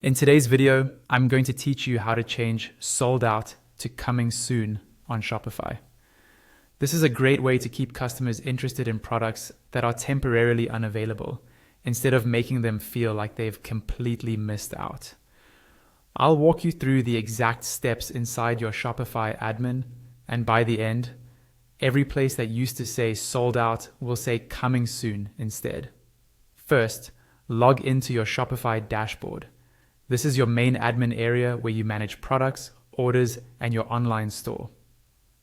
In today's video, I'm going to teach you how to change sold out to coming soon on Shopify. This is a great way to keep customers interested in products that are temporarily unavailable, instead of making them feel like they've completely missed out. I'll walk you through the exact steps inside your Shopify admin, and by the end, every place that used to say sold out will say coming soon instead. First, log into your Shopify dashboard. This is your main admin area where you manage products, orders, and your online store.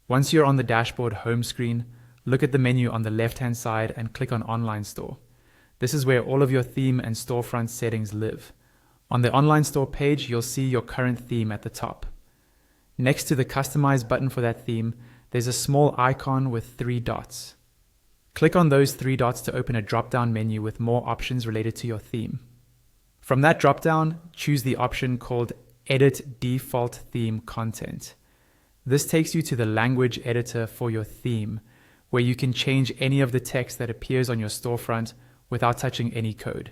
Once you're on the dashboard home screen, look at the menu on the left-hand side and click on Online Store. This is where all of your theme and storefront settings live. On the online store page, you'll see your current theme at the top. Next to the Customize button for that theme, there's a small icon with 3 dots. Click on those 3 dots to open a drop-down menu with more options related to your theme. From that drop-down, choose the option called Edit Default Theme Content. This takes you to the language editor for your theme, where you can change any of the text that appears on your storefront without touching any code.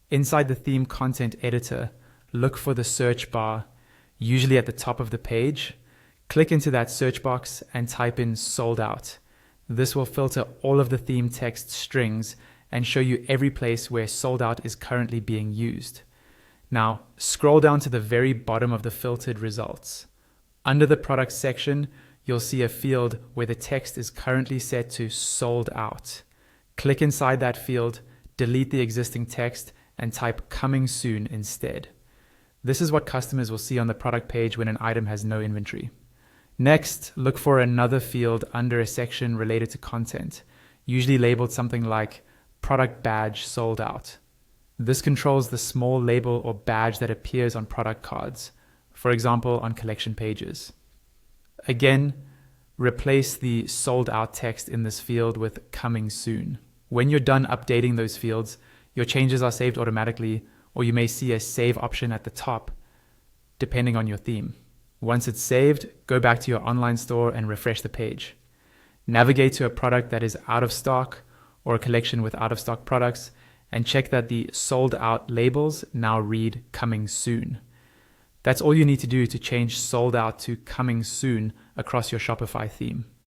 Inside the theme content editor, look for the search bar, usually at the top of the page. Click into that search box and type in sold out. This will filter all of the theme text strings and show you every place where sold out is currently being used. Now, scroll down to the very bottom of the filtered results. Under the product section, you'll see a field where the text is currently set to sold out. Click inside that field, delete the existing text, and type coming soon instead. This is what customers will see on the product page when an item has no inventory. Next, look for another field under a section related to content, usually labeled something like product badge sold out. This controls the small label or badge that appears on product cards, for example, on collection pages. Again, replace the sold out text in this field with coming soon. When you're done updating those fields, your changes are saved automatically, or you may see a save option at the top, depending on your theme. Once it's saved, go back to your online store and refresh the page. Navigate to a product that is out of stock or a collection with out of stock products, and check that the sold out labels now read coming soon. That's all you need to do to change sold out to coming soon across your Shopify theme.